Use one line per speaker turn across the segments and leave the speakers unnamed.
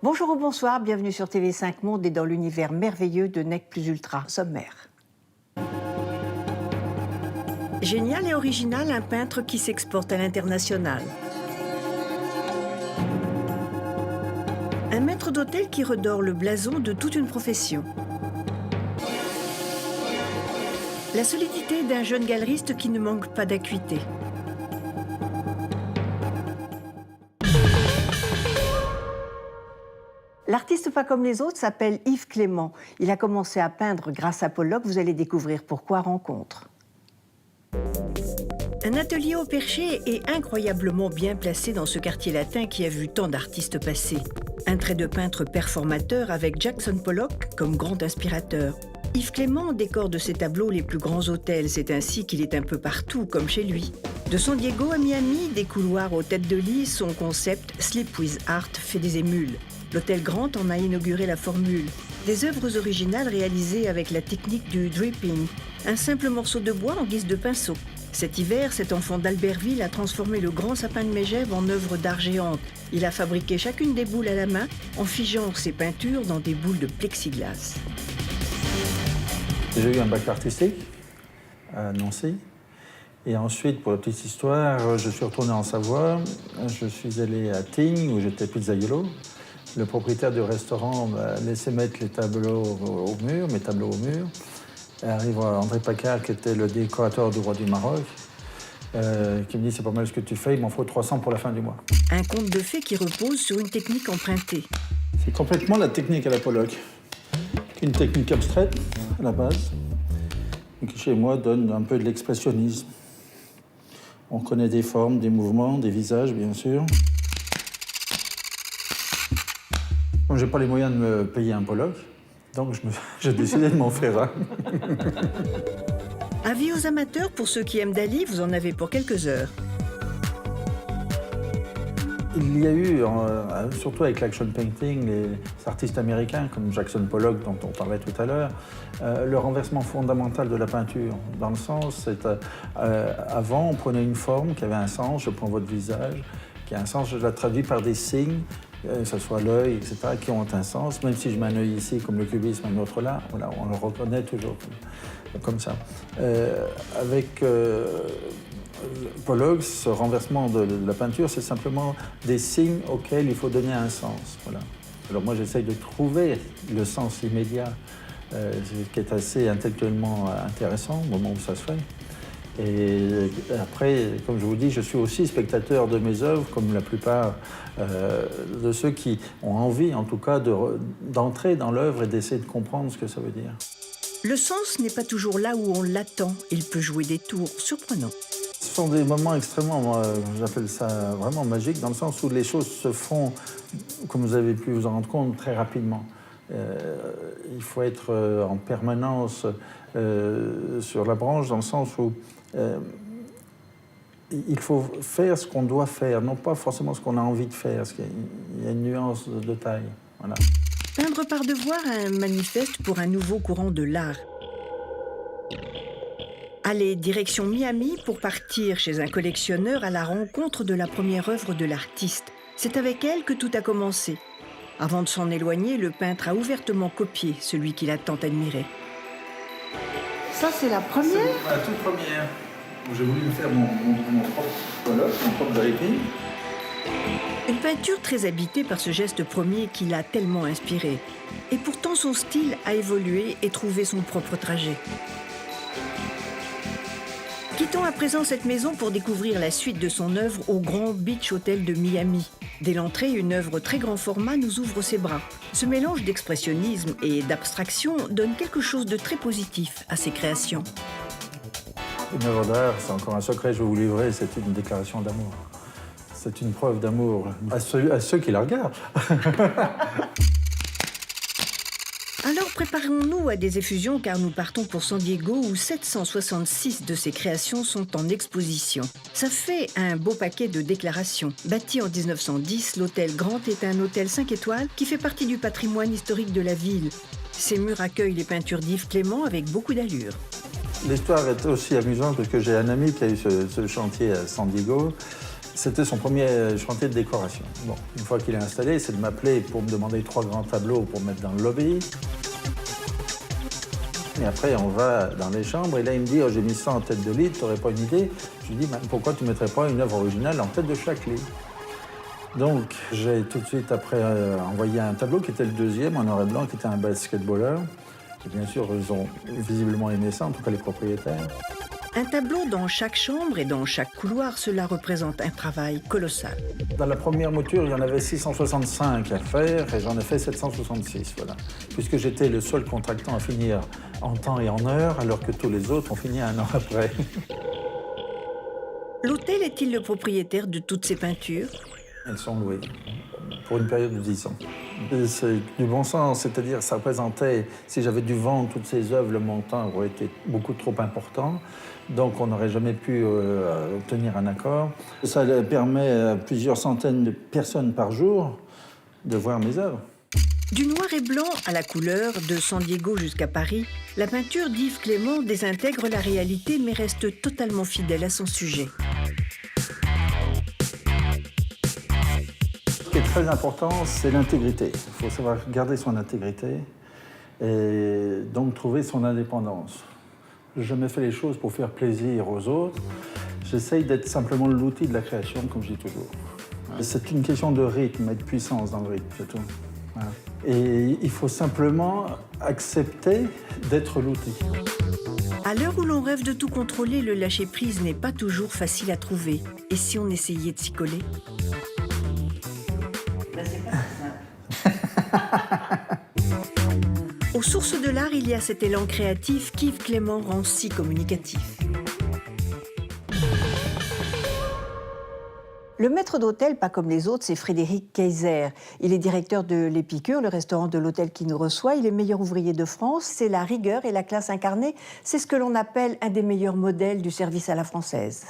Bonjour ou bonsoir, bienvenue sur TV5 Monde et dans l'univers merveilleux de Nec Plus Ultra. Sommaire. Génial et original, un peintre qui s'exporte à l'international. Un maître d'hôtel qui redore le blason de toute une profession. La solidité d'un jeune galeriste qui ne manque pas d'acuité. L'artiste pas comme les autres s'appelle Yves Clément. Il a commencé à peindre grâce à Pollock. Vous allez découvrir pourquoi. Rencontre. Un atelier au Perché est incroyablement bien placé dans ce quartier latin qui a vu tant d'artistes passer. Un trait de peintre performateur avec Jackson Pollock comme grand inspirateur. Yves Clément décore de ses tableaux les plus grands hôtels. C'est ainsi qu'il est un peu partout, comme chez lui. De San Diego à Miami, des couloirs aux têtes de lit, son concept Sleep with Art fait des émules. L'hôtel Grant en a inauguré la formule. Des œuvres originales réalisées avec la technique du dripping. Un simple morceau de bois en guise de pinceau. Cet hiver, cet enfant d'Albertville a transformé le grand sapin de Mégève en œuvre d'art géante. Il a fabriqué chacune des boules à la main en figeant ses peintures dans des boules de plexiglas.
J'ai eu un bac artistique à Nancy. Et ensuite, pour la petite histoire, je suis retourné en Savoie. Je suis allé à Tignes, où j'étais pizzaiolo. Le propriétaire du restaurant m'a laissé mettre les tableaux au mur, mes tableaux au mur. Et arrive André Pacard, qui était le décorateur du roi du Maroc, qui me dit « C'est pas mal ce que tu fais, il m'en faut 300 pour la fin du mois. »
Un conte de fées qui repose sur une technique empruntée.
C'est complètement la technique à la Pollock. Une technique abstraite, à la base, et qui, chez moi, donne un peu de l'expressionnisme. On connaît des formes, des mouvements, des visages, bien sûr. Comme je n'ai pas les moyens de me payer un Pollock, donc j'ai décidé de m'en faire un.
Avis aux amateurs, pour ceux qui aiment Dali, vous en avez pour quelques heures.
Il y a eu, surtout avec l'action painting, les artistes américains comme Jackson Pollock, dont on parlait tout à l'heure, le renversement fondamental de la peinture. Dans le sens, avant, on prenait une forme qui avait un sens, je prends votre visage, qui a un sens, je la traduis par des signes, que ce soit l'œil, etc., qui ont un sens. Même si je mets un œil ici, comme le cubisme, un autre là, voilà, on le reconnaît toujours comme ça. Avec Pollock, ce renversement de la peinture, c'est simplement des signes auxquels il faut donner un sens. Voilà. Alors moi, j'essaye de trouver le sens immédiat, qui est assez intellectuellement intéressant au moment où ça se fait. Et après, comme je vous dis, je suis aussi spectateur de mes œuvres, comme la plupart de ceux qui ont envie, en tout cas, d'entrer dans l'œuvre et d'essayer de comprendre ce que ça veut dire.
Le sens n'est pas toujours là où on l'attend. Il peut jouer des tours surprenants.
Ce sont des moments extrêmement, j'appelle ça vraiment magiques, dans le sens où les choses se font, comme vous avez pu vous en rendre compte, très rapidement. Il faut être en permanence sur la branche, dans le sens où il faut faire ce qu'on doit faire, non pas forcément ce qu'on a envie de faire, parce qu'il y a une nuance de taille. Voilà.
Peindre par devoir, un manifeste pour un nouveau courant de l'art. Allez, direction Miami pour partir chez un collectionneur à la rencontre de la première œuvre de l'artiste. C'est avec elle que tout a commencé. Avant de s'en éloigner, le peintre a ouvertement copié celui qu'il a tant admiré.
Ça, c'est la première?
C'est la toute première. J'ai voulu me faire mon propre Pollock, mon propre dripping.
Une peinture très habitée par ce geste premier qui l'a tellement inspiré. Et pourtant, son style a évolué et trouvé son propre trajet. Quittons à présent cette maison pour découvrir la suite de son œuvre au Grand Beach Hotel de Miami. Dès l'entrée, une œuvre très grand format nous ouvre ses bras. Ce mélange d'expressionnisme et d'abstraction donne quelque chose de très positif à ses créations.
Une œuvre d'art, c'est encore un secret, je vais vous livrer, c'est une déclaration d'amour. C'est une preuve d'amour à ceux qui la regardent.
Alors préparons-nous à des effusions car nous partons pour San Diego où 766 de ses créations sont en exposition. Ça fait un beau paquet de déclarations. Bâti en 1910, l'hôtel Grant est un hôtel 5 étoiles qui fait partie du patrimoine historique de la ville. Ses murs accueillent les peintures d'Yves Clément avec beaucoup d'allure.
L'histoire est aussi amusante parce que j'ai un ami qui a eu ce chantier à San Diego C'était son premier chantier de décoration. Bon, une fois qu'il est installé, c'est de m'appeler pour me demander 3 grands tableaux pour mettre dans le lobby. Et après, on va dans les chambres, et là, il me dit « Oh, j'ai mis ça en tête de lit, tu n'aurais pas une idée ?» Je lui dis « Pourquoi tu ne mettrais pas une œuvre originale en tête de chaque lit ?» Donc, j'ai tout de suite après envoyé un tableau qui était le deuxième, en noir et blanc, qui était un basketballeur. Et bien sûr, ils ont visiblement aimé ça, en tout cas les propriétaires.
Un tableau dans chaque chambre et dans chaque couloir, cela représente un travail colossal.
Dans la première mouture, il y en avait 665 à faire et j'en ai fait 766, voilà. Puisque j'étais le seul contractant à finir en temps et en heure, alors que tous les autres ont fini 1 an après.
L'hôtel est-il le propriétaire de toutes ces peintures?
Elles sont louées pour une période de 10 ans. C'est du bon sens, c'est-à-dire ça représentait, si j'avais dû vendre toutes ces œuvres, le montant aurait été beaucoup trop important. Donc on n'aurait jamais pu obtenir un accord. Ça permet à plusieurs centaines de personnes par jour de voir mes œuvres.
Du noir et blanc à la couleur, de San Diego jusqu'à Paris, la peinture d'Yves Clément désintègre la réalité mais reste totalement fidèle à son sujet.
Ce qui est très important, c'est l'intégrité. Il faut savoir garder son intégrité et donc trouver son indépendance. Je n'ai jamais fait les choses pour faire plaisir aux autres. J'essaye d'être simplement l'outil de la création, comme je dis toujours. C'est une question de rythme et de puissance dans le rythme, c'est tout. Voilà. Et il faut simplement accepter d'être l'outil.
À l'heure où l'on rêve de tout contrôler, le lâcher-prise n'est pas toujours facile à trouver. Et si on essayait de s'y coller? Aux sources de l'art, il y a cet élan créatif qu'Yves Clément rend si communicatif.
Le maître d'hôtel, pas comme les autres, c'est Frédéric Kayser. Il est directeur de l'Épicure, le restaurant de l'hôtel qui nous reçoit. Il est meilleur ouvrier de France. C'est la rigueur et la classe incarnée. C'est ce que l'on appelle un des meilleurs modèles du service à la française.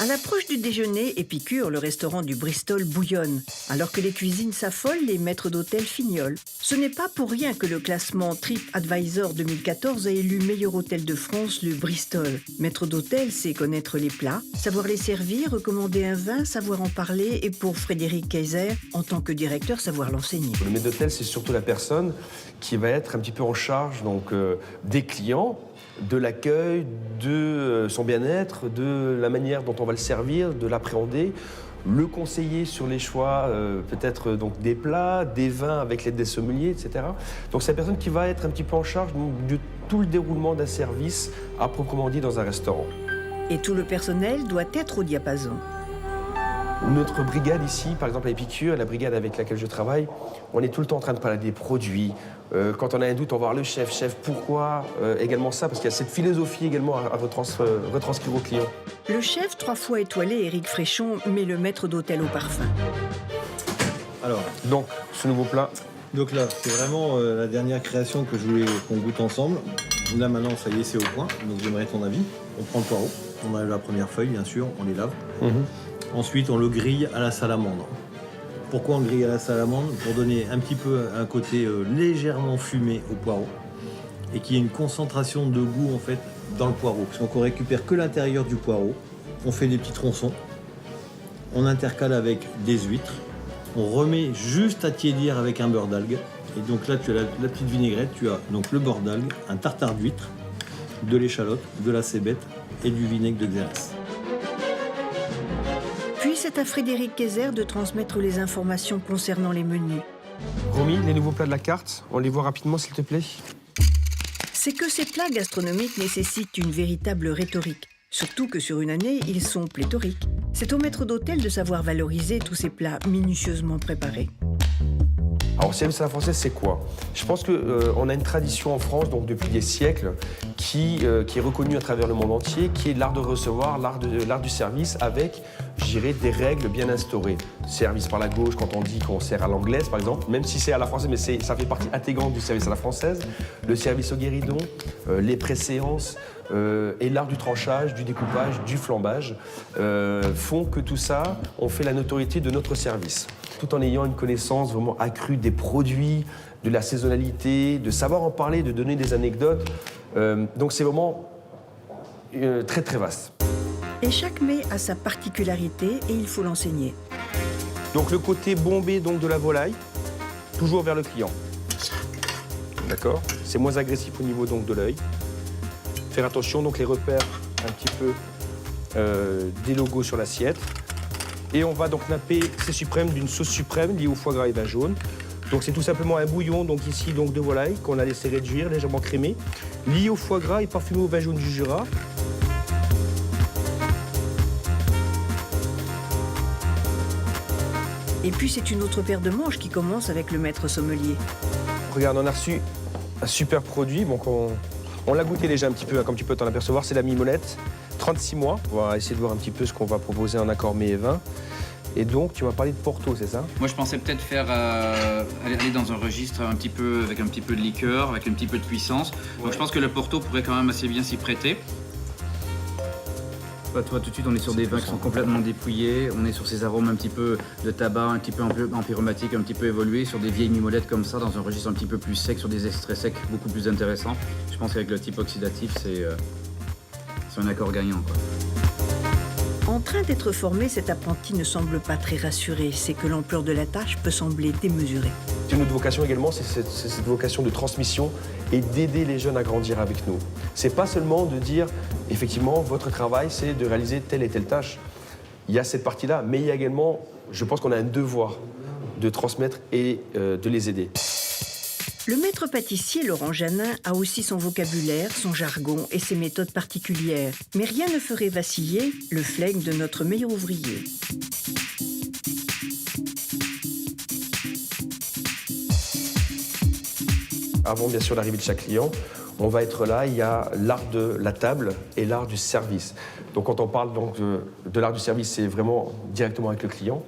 À l'approche du déjeuner, Épicure, le restaurant du Bristol, bouillonne. Alors que les cuisines s'affolent, les maîtres d'hôtel fignolent. Ce n'est pas pour rien que le classement TripAdvisor 2014 a élu meilleur hôtel de France le Bristol. Maître d'hôtel, c'est connaître les plats, savoir les servir, recommander un vin, savoir en parler et pour Frédéric Kayser, en tant que directeur, savoir l'enseigner.
Le maître d'hôtel, c'est surtout la personne qui va être un petit peu en charge des clients, de l'accueil, de son bien-être, de la manière dont on va le servir, de l'appréhender, le conseiller sur les choix peut-être des plats, des vins avec l'aide des sommeliers, etc. Donc c'est la personne qui va être un petit peu en charge de tout le déroulement d'un service à proprement dit dans un restaurant.
Et tout le personnel doit être au diapason.
Notre brigade ici, par exemple à Épicure, la brigade avec laquelle je travaille, on est tout le temps en train de parler des produits. Quand on a un doute, on va voir le chef. Chef, pourquoi également ça? Parce qu'il y a cette philosophie également à retranscrire aux clients.
Le chef, 3 fois étoilé, Éric Fréchon, met le maître d'hôtel au parfum.
Alors,
donc, ce nouveau plat.
donc là, c'est vraiment la dernière création que je voulais qu'on goûte ensemble. Là, maintenant, ça y est, c'est au point. Donc, j'aimerais ton avis. On prend le poireau. On enlève la première feuille, bien sûr. On les lave. Ensuite, on le grille à la salamandre. Pourquoi on grille à la salamandre? Pour donner un petit peu un côté légèrement fumé au poireau et qu'il y ait une concentration de goût en fait dans le poireau. Parce qu'on ne récupère que l'intérieur du poireau. On fait des petits tronçons. On intercale avec des huîtres. On remet juste à tiédir avec un beurre d'algue. Et donc là, tu as la petite vinaigrette. Tu as donc le beurre d'algue, un tartare d'huîtres, de l'échalote, de la cébette et du vinaigre de Xérès.
Puis c'est à Frédéric Kayser de transmettre les informations concernant les menus.
Romy, les nouveaux plats de la carte, on les voit rapidement s'il te plaît.
C'est que ces plats gastronomiques nécessitent une véritable rhétorique. Surtout que sur une année, ils sont pléthoriques. C'est au maître d'hôtel de savoir valoriser tous ces plats minutieusement préparés.
Alors, service à la française, c'est quoi? Je pense qu'on a une tradition en France, donc depuis des siècles, qui est reconnue à travers le monde entier, qui est l'art de recevoir, l'art du service, avec, je dirais, des règles bien instaurées. Service par la gauche, quand on dit qu'on sert à l'anglaise, par exemple, même si c'est à la française, mais ça fait partie intégrante du service à la française. Le service au guéridon, les préséances, et l'art du tranchage, du découpage, du flambage, font que tout ça, on fait la notoriété de notre service. Tout en ayant une connaissance vraiment accrue des produits, de la saisonnalité, de savoir en parler, de donner des anecdotes. Donc c'est vraiment très très vaste.
Et chaque mets a sa particularité et il faut l'enseigner.
Donc le côté bombé donc, de la volaille, toujours vers le client. D'accord? C'est moins agressif au niveau donc, de l'œil. Faire attention, donc les repères un petit peu des logos sur l'assiette. Et on va donc napper ces suprêmes d'une sauce suprême liée au foie gras et vin jaune. Donc c'est tout simplement un bouillon donc ici donc de volaille qu'on a laissé réduire, légèrement crémé, lié au foie gras et parfumé au vin jaune du Jura.
Et puis c'est une autre paire de manches qui commence avec le maître sommelier.
Regarde, on a reçu un super produit, donc on l'a goûté déjà un petit peu, comme tu peux t'en apercevoir, c'est la mimolette, 36 mois. On va essayer de voir un petit peu ce qu'on va proposer en accord mets et vin. Et donc, tu m'as parlé de Porto, c'est ça?
Moi, je pensais peut-être faire aller dans un registre un petit peu avec un petit peu de liqueur, avec un petit peu de puissance. Donc, je pense que le Porto pourrait quand même assez bien s'y prêter. Bah, toi, tout de suite, on est sur des vins qui sont complètement dépouillés. On est sur ces arômes un petit peu de tabac, un petit peu empyreumatique, un petit peu évolué, sur des vieilles mimolettes comme ça, dans un registre un petit peu plus sec, sur des extraits secs beaucoup plus intéressants. Je pense qu'avec le type oxydatif, c'est un accord gagnant, quoi.
En train d'être formé, cet apprenti ne semble pas très rassuré. C'est que l'ampleur de la tâche peut sembler démesurée.
Une autre vocation également, c'est cette vocation de transmission et d'aider les jeunes à grandir avec nous. C'est pas seulement de dire, effectivement, votre travail, c'est de réaliser telle et telle tâche. Il y a cette partie-là, mais il y a également, je pense qu'on a un devoir de transmettre et de les aider.
Le maître pâtissier Laurent Janin a aussi son vocabulaire, son jargon et ses méthodes particulières. Mais rien ne ferait vaciller le flegme de notre meilleur ouvrier.
Avant, bien sûr, l'arrivée de chaque client, on va être là, il y a l'art de la table et l'art du service. Donc quand on parle donc, de l'art du service, c'est vraiment directement avec le client.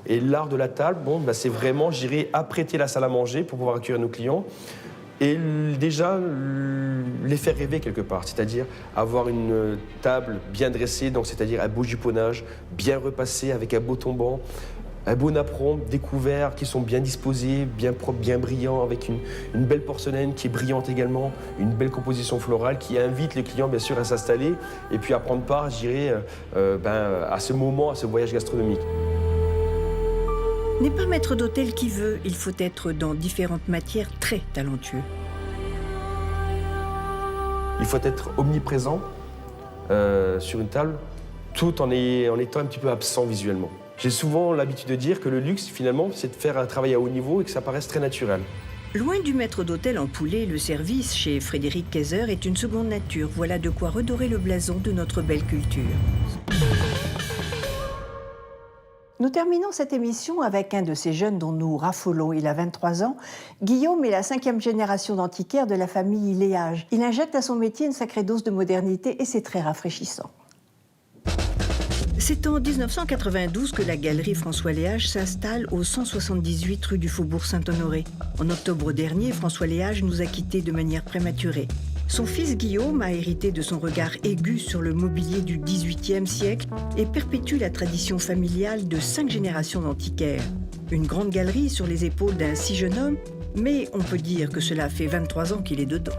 Et l'art de la table, bon, bah, c'est vraiment, j'irai apprêter la salle à manger pour pouvoir accueillir nos clients et déjà les faire rêver quelque part, c'est-à-dire avoir une table bien dressée, donc c'est-à-dire un beau juponnage, bien repassé avec un beau tombant, un beau napperon, des couverts qui sont bien disposés, bien propres, bien brillants, avec une belle porcelaine qui est brillante également, une belle composition florale qui invite les clients bien sûr à s'installer et puis à prendre part, je dirais, à ce moment, à ce voyage gastronomique.
N'est pas maître d'hôtel qui veut, il faut être dans différentes matières très talentueux.
Il faut être omniprésent sur une table tout en étant un petit peu absent visuellement. J'ai souvent l'habitude de dire que le luxe, finalement, c'est de faire un travail à haut niveau et que ça paraisse très naturel.
Loin du maître d'hôtel en poulet, le service chez Frédéric Kayser est une seconde nature. Voilà de quoi redorer le blason de notre belle culture.
Nous terminons cette émission avec un de ces jeunes dont nous raffolons. Il a 23 ans. Guillaume est la 5e génération d'antiquaires de la famille Léage. Il injecte à son métier une sacrée dose de modernité et c'est très rafraîchissant.
C'est en 1992 que la galerie François Léage s'installe au 178 rue du Faubourg Saint-Honoré. En octobre dernier, François Léage nous a quittés de manière prématurée. Son fils Guillaume a hérité de son regard aigu sur le mobilier du XVIIIe siècle et perpétue la tradition familiale de 5 générations d'antiquaires. Une grande galerie sur les épaules d'un si jeune homme, mais on peut dire que cela fait 23 ans qu'il est dedans.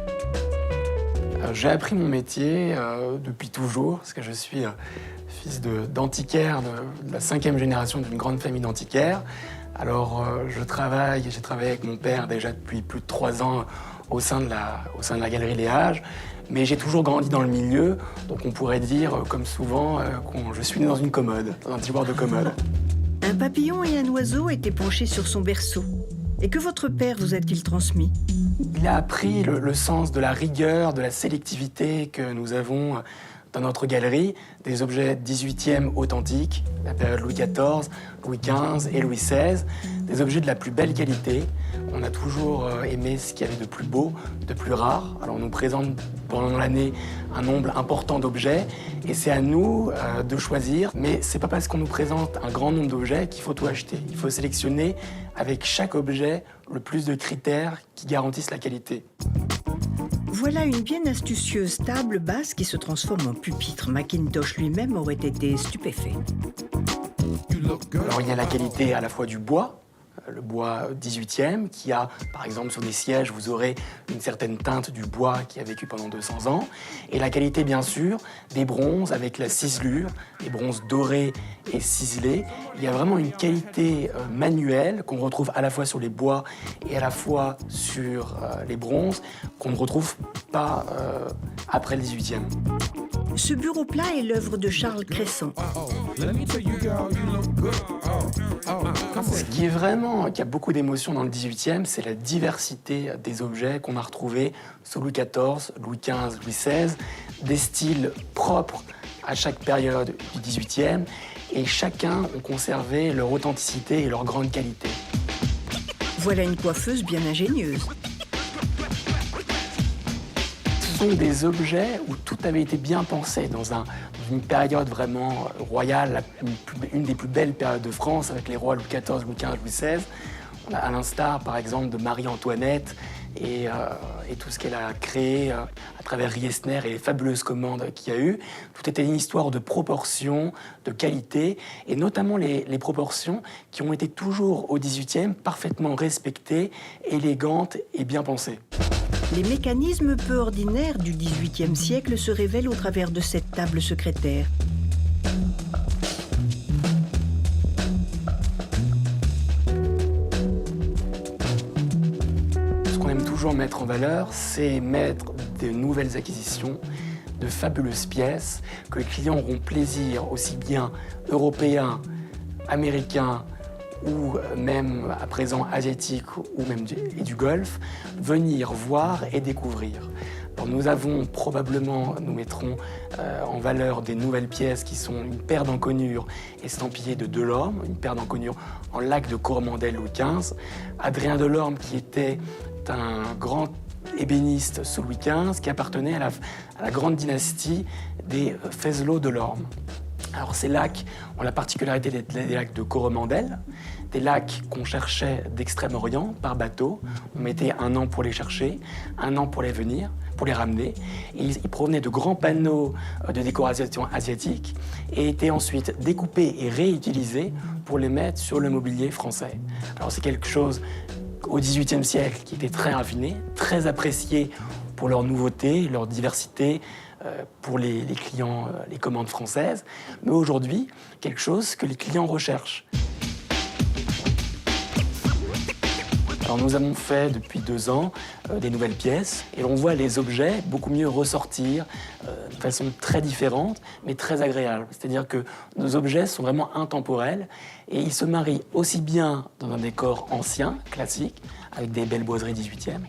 J'ai appris mon métier depuis toujours, parce que je suis fils d'antiquaire, de la 5e génération d'une grande famille d'antiquaires. Alors j'ai travaillé avec mon père déjà depuis plus de 3 ans au sein de la galerie Léage, mais j'ai toujours grandi dans le milieu, donc on pourrait dire, comme souvent, que je suis né dans une commode, dans un tiroir de commode.
Un papillon et un oiseau étaient penchés sur son berceau. Et que votre père vous a-t-il transmis?
Il a appris le sens de la rigueur, de la sélectivité que nous avons dans notre galerie, des objets 18e authentiques, la période Louis XIV, Louis XV et Louis XVI, des objets de la plus belle qualité. On a toujours aimé ce qu'il y avait de plus beau, de plus rare. Alors on nous présente pendant l'année un nombre important d'objets et c'est à nous de choisir. Mais c'est pas parce qu'on nous présente un grand nombre d'objets qu'il faut tout acheter. Il faut sélectionner avec chaque objet le plus de critères qui garantissent la qualité.
Voilà une bien astucieuse table basse qui se transforme en pupitre. Macintosh lui-même aurait été stupéfait.
Alors il y a la qualité à la fois du bois, le bois 18e, qui a, par exemple, sur des sièges, vous aurez une certaine teinte du bois qui a vécu pendant 200 ans. Et la qualité, bien sûr, des bronzes avec la ciselure, des bronzes dorés et ciselés. Il y a vraiment une qualité manuelle qu'on retrouve à la fois sur les bois et à la fois sur les bronzes, qu'on ne retrouve pas après le 18e.
Ce bureau plat est l'œuvre de Charles Cresson.
Ce qui est vraiment, qui a beaucoup d'émotions dans le 18e, c'est la diversité des objets qu'on a retrouvés sous Louis XIV, Louis XV, Louis XVI, des styles propres à chaque période du 18e, et chacun ont conservé leur authenticité et leur grande qualité.
Voilà une coiffeuse bien ingénieuse.
Ce sont des objets où tout avait été bien pensé dans une période vraiment royale, une des plus belles périodes de France, avec les rois Louis XIV, Louis XV, Louis XVI. On a à l'instar, par exemple, de Marie-Antoinette et tout ce qu'elle a créé à travers Riesner et les fabuleuses commandes qu'il y a eu. Tout était une histoire de proportions, de qualité, et notamment les proportions qui ont été toujours au XVIIIe parfaitement respectées, élégantes et bien pensées.
Les mécanismes peu ordinaires du XVIIIe siècle se révèlent au travers de cette table secrétaire.
Ce qu'on aime toujours mettre en valeur, c'est mettre de nouvelles acquisitions, de fabuleuses pièces que les clients auront plaisir, aussi bien européens, américains, ou même à présent asiatiques ou même du Golfe, venir voir et découvrir. Alors nous mettrons en valeur des nouvelles pièces qui sont une paire d'encoignures estampillées de Delorme, une paire d'encoignures en lac de Coromandel Louis XV. Adrien Delorme, qui était un grand ébéniste sous Louis XV, qui appartenait à la grande dynastie des Fesneau-Delorme. Alors ces lacs ont la particularité d'être des lacs de Coromandel, des lacs qu'on cherchait d'Extrême-Orient par bateau. On mettait 1 an pour les chercher, 1 an pour les ramener. Et ils provenaient de grands panneaux de décoration asiatique et étaient ensuite découpés et réutilisés pour les mettre sur le mobilier français. Alors c'est quelque chose au XVIIIe siècle qui était très raffiné, très apprécié pour leur nouveauté, leur diversité, pour les clients, les commandes françaises, mais aujourd'hui, quelque chose que les clients recherchent. Alors nous avons fait depuis 2 ans des nouvelles pièces et on voit les objets beaucoup mieux ressortir de façon très différente, mais très agréable. C'est-à-dire que nos objets sont vraiment intemporels et ils se marient aussi bien dans un décor ancien, classique, avec des belles boiseries 18e,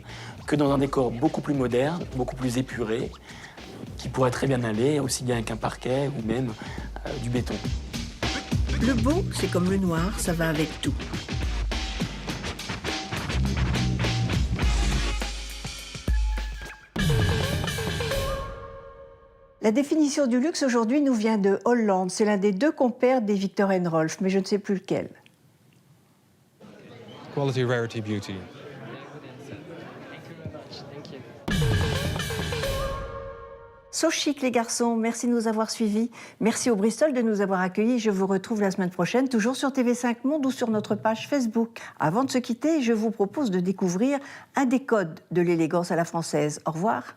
que dans un décor beaucoup plus moderne, beaucoup plus épuré, qui pourrait très bien aller aussi bien avec un parquet ou même du béton.
Le beau, c'est comme le noir, ça va avec tout.
La définition du luxe aujourd'hui nous vient de Hollande. C'est l'un des 2 compères des Viktor & Rolf, mais je ne sais plus lequel.
Quality, rarity, beauty.
So chic les garçons, merci de nous avoir suivis. Merci au Bristol de nous avoir accueillis. Je vous retrouve la semaine prochaine, toujours sur TV5 Monde ou sur notre page Facebook. Avant de se quitter, je vous propose de découvrir un des codes de l'élégance à la française. Au revoir.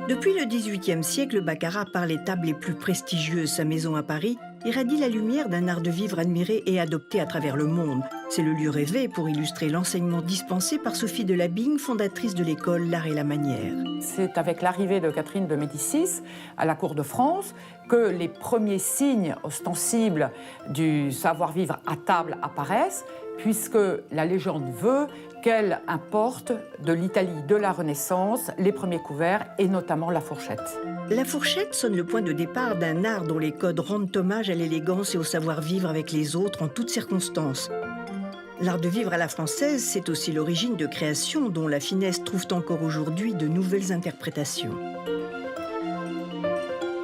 Depuis le XVIIIe siècle, Baccarat, par les tables les plus prestigieuses, sa maison à Paris, irradie la lumière d'un art de vivre admiré et adopté à travers le monde. C'est le lieu rêvé pour illustrer l'enseignement dispensé par Sophie de Labigne, fondatrice de l'école L'Art et la Manière.
C'est avec l'arrivée de Catherine de Médicis à la cour de France que les premiers signes ostensibles du savoir-vivre à table apparaissent, puisque la légende veut qu'elle importe de l'Italie de la Renaissance les premiers couverts et notamment la fourchette.
La fourchette sonne le point de départ d'un art dont les codes rendent hommage à l'élégance et au savoir-vivre avec les autres en toutes circonstances. L'art de vivre à la française, c'est aussi l'origine de créations dont la finesse trouve encore aujourd'hui de nouvelles interprétations.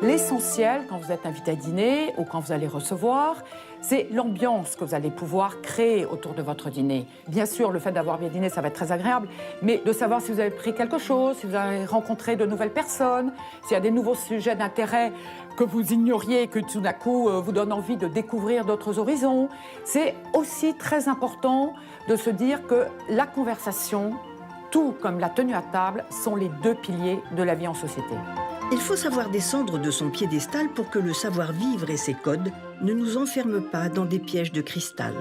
L'essentiel, quand vous êtes invité à dîner ou quand vous allez recevoir, c'est l'ambiance que vous allez pouvoir créer autour de votre dîner. Bien sûr, le fait d'avoir bien dîné, ça va être très agréable, mais de savoir si vous avez pris quelque chose, si vous avez rencontré de nouvelles personnes, s'il y a des nouveaux sujets d'intérêt que vous ignoriez et que tout d'un coup vous donne envie de découvrir d'autres horizons. C'est aussi très important de se dire que la conversation, tout comme la tenue à table, sont les deux piliers de la vie en société.
Il faut savoir descendre de son piédestal pour que le savoir-vivre et ses codes ne nous enferment pas dans des pièges de cristal.